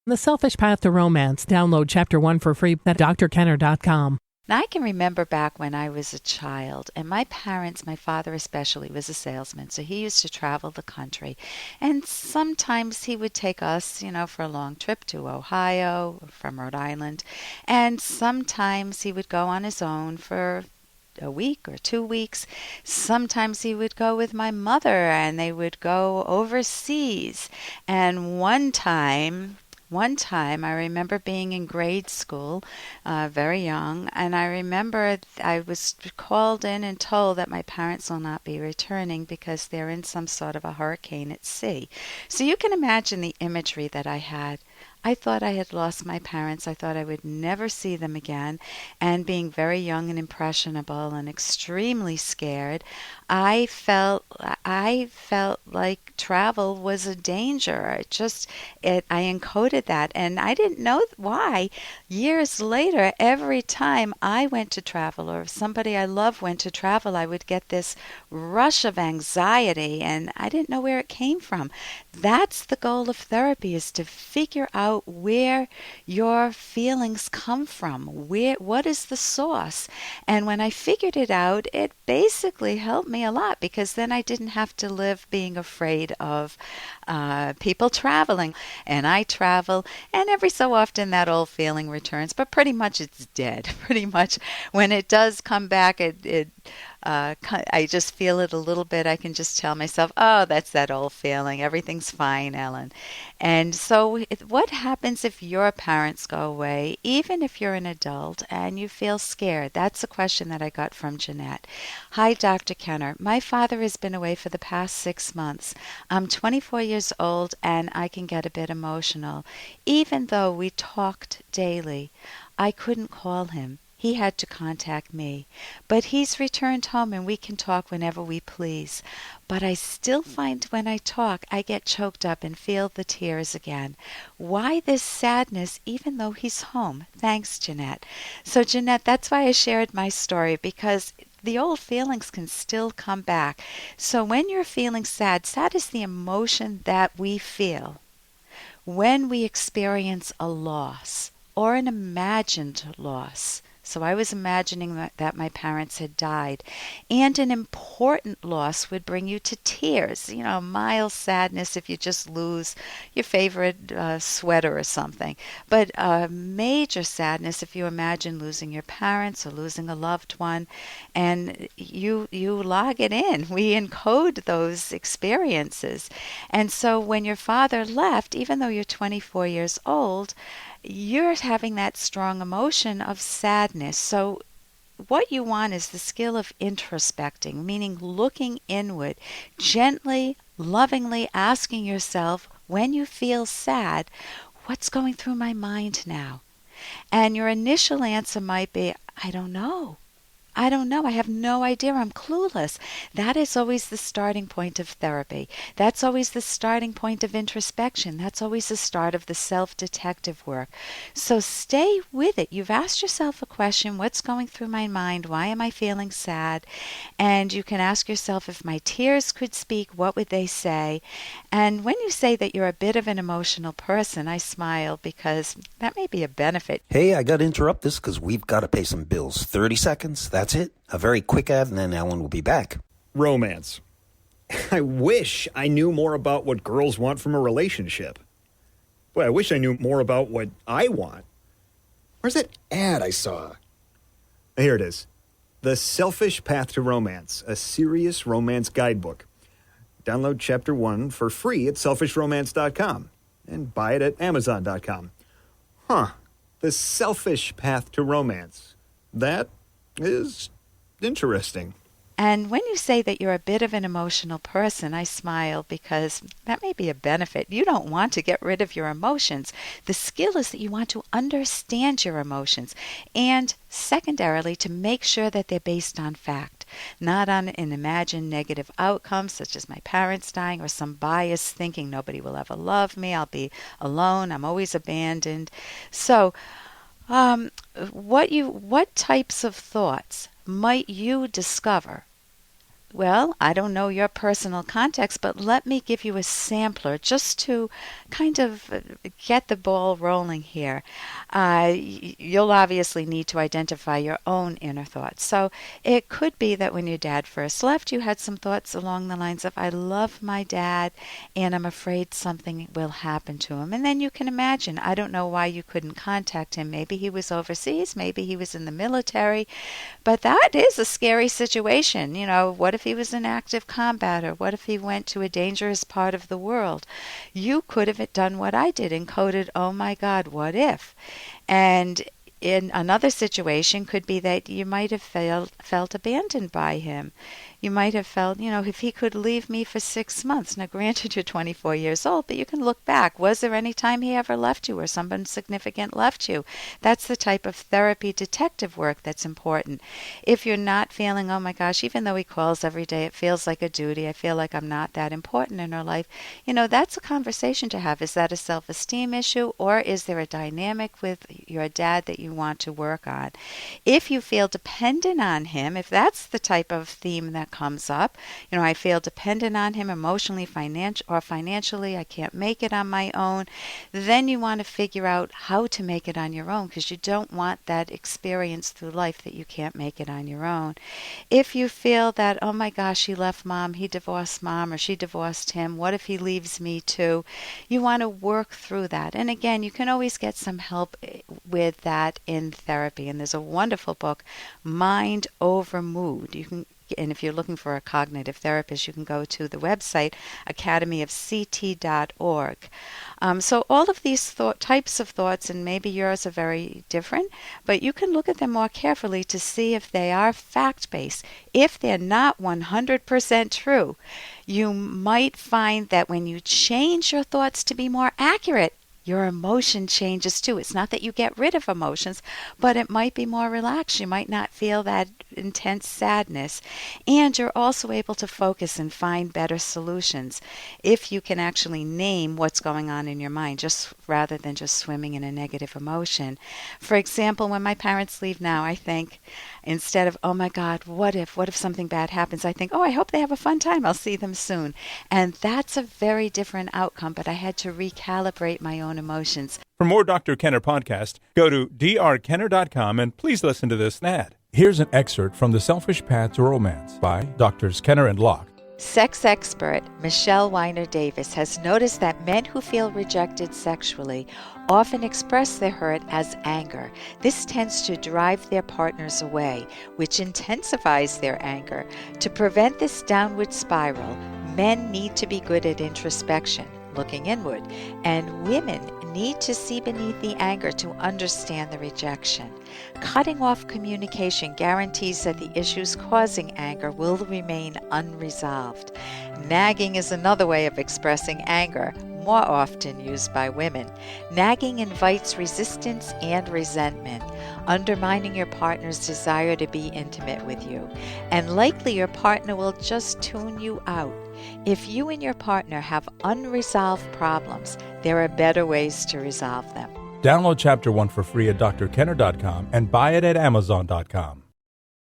The Selfish Path to Romance. Download Chapter 1 for free at drkenner.com. Now, I can remember back when I was a child, and my parents, my father especially, was a salesman, so he used to travel the country. And sometimes he would take us, for a long trip to Ohio from Rhode Island. And sometimes he would go on his own for a week or 2 weeks. Sometimes he would go with my mother, and they would go overseas. And one time, I remember being in grade school, very young, and I remember I was called in and told that my parents will not be returning because they're in some sort of a hurricane at sea. So you can imagine the imagery that I had. I thought I had lost my parents. I thought I would never see them again. And being very young and impressionable and extremely scared, I felt like travel was a danger. I encoded that, and I didn't know why. Years later, every time I went to travel, or if somebody I love went to travel, I would get this rush of anxiety, and I didn't know where it came from. That's the goal of therapy, is to figure out where your feelings come from. What is the source? And when I figured it out, it basically helped me a lot, because then I didn't have to live being afraid of people traveling. And I travel, and every so often that old feeling returns, but pretty much it's dead. Pretty much when it does come back, I just feel it a little bit. I can just tell myself, oh, that's that old feeling. Everything's fine, Ellen. And so what happens if your parents go away, even if you're an adult and you feel scared? That's a question that I got from Jeanette. Hi, Dr. Kenner. My father has been away for the past 6 months. I'm 24 years old and I can get a bit emotional. Even though we talked daily, I couldn't call him. He had to contact me. But he's returned home and we can talk whenever we please. But I still find when I talk, I get choked up and feel the tears again. Why this sadness even though he's home? Thanks, Jeanette. So, Jeanette, that's why I shared my story, because the old feelings can still come back. So when you're feeling sad, sad is the emotion that we feel when we experience a loss or an imagined loss. So I was imagining that my parents had died. And an important loss would bring you to tears. Mild sadness if you just lose your favorite sweater or something. But major sadness if you imagine losing your parents or losing a loved one. And you log it in. We encode those experiences. And so when your father left, even though you're 24 years old, you're having that strong emotion of sadness. So what you want is the skill of introspecting, meaning looking inward, gently, lovingly asking yourself, when you feel sad, what's going through my mind now? And your initial answer might be, I don't know. I don't know. I have no idea. I'm clueless. That is always the starting point of therapy. That's always the starting point of introspection. That's always the start of the self-detective work. So stay with it. You've asked yourself a question, what's going through my mind? Why am I feeling sad? And you can ask yourself, if my tears could speak, what would they say? And when you say that you're a bit of an emotional person, I smile, because that may be a benefit. Hey, I got to interrupt this because we've got to pay some bills. 30 seconds, that's it. A very quick ad, and then Ellen will be back. Romance. I wish I knew more about what girls want from a relationship. Boy, I wish I knew more about what I want. Where's that ad I saw? Here it is. The Selfish Path to Romance, a serious romance guidebook. Download Chapter 1 for free at selfishromance.com and buy it at amazon.com. The Selfish Path to Romance. That is interesting. And when you say that you're a bit of an emotional person, I smile, because that may be a benefit. You don't want to get rid of your emotions. The skill is that you want to understand your emotions, and secondarily, to make sure that they're based on fact, not on an imagined negative outcome, such as my parents dying, or some biased thinking nobody will ever love me, I'll be alone, I'm always abandoned. So, what types of thoughts might you discover Well, I don't know your personal context, but let me give you a sampler just to kind of get the ball rolling here. You'll obviously need to identify your own inner thoughts. So it could be that when your dad first left, you had some thoughts along the lines of, I love my dad and I'm afraid something will happen to him. And then you can imagine, I don't know why you couldn't contact him. Maybe he was overseas, maybe he was in the military, but that is a scary situation. What if he was in active combat, or what if he went to a dangerous part of the world? You could have done what I did and coded, oh my God, what if? And in another situation could be that you might have felt abandoned by him. You might have felt, if he could leave me for 6 months. Now, granted, you're 24 years old, but you can look back. Was there any time he ever left you or someone significant left you? That's the type of therapy detective work that's important. If you're not feeling, oh my gosh, even though he calls every day, it feels like a duty. I feel like I'm not that important in her life. That's a conversation to have. Is that a self-esteem issue, or is there a dynamic with your dad that you want to work on? If you feel dependent on him, if that's the type of theme that comes up, I feel dependent on him emotionally, financially, I can't make it on my own, then you want to figure out how to make it on your own, because you don't want that experience through life that you can't make it on your own. If you feel that, oh my gosh, he left mom, he divorced mom, or she divorced him, what if he leaves me too? You want to work through that. And again, you can always get some help with that in therapy. And there's a wonderful book, Mind Over Mood. And if you're looking for a cognitive therapist, you can go to the website academyofct.org. So all of these types of thoughts, and maybe yours are very different, but you can look at them more carefully to see if they are fact-based. If they're not 100% true, you might find that when you change your thoughts to be more accurate, your emotion changes too. It's not that you get rid of emotions, but it might be more relaxed. You might not feel that intense sadness. And you're also able to focus and find better solutions if you can actually name what's going on in your mind, just rather than just swimming in a negative emotion. For example, when my parents leave now, I think, instead of, oh my God, what if something bad happens? I think, oh, I hope they have a fun time. I'll see them soon. And that's a very different outcome, but I had to recalibrate my own emotions. For more Dr. Kenner podcast, go to drkenner.com and please listen to this ad. Here's an excerpt from The Selfish Path to Romance by Drs. Kenner and Locke. Sex expert Michelle Weiner Davis has noticed that men who feel rejected sexually often express their hurt as anger. This tends to drive their partners away, which intensifies their anger. To prevent this downward spiral, men need to be good at introspection, looking inward, and women need to see beneath the anger to understand the rejection. Cutting off communication guarantees that the issues causing anger will remain unresolved. Nagging is another way of expressing anger, more often used by women. Nagging invites resistance and resentment, undermining your partner's desire to be intimate with you. And likely your partner will just tune you out. If you and your partner have unresolved problems, there are better ways to resolve them. Download Chapter 1 for free at drkenner.com and buy it at amazon.com.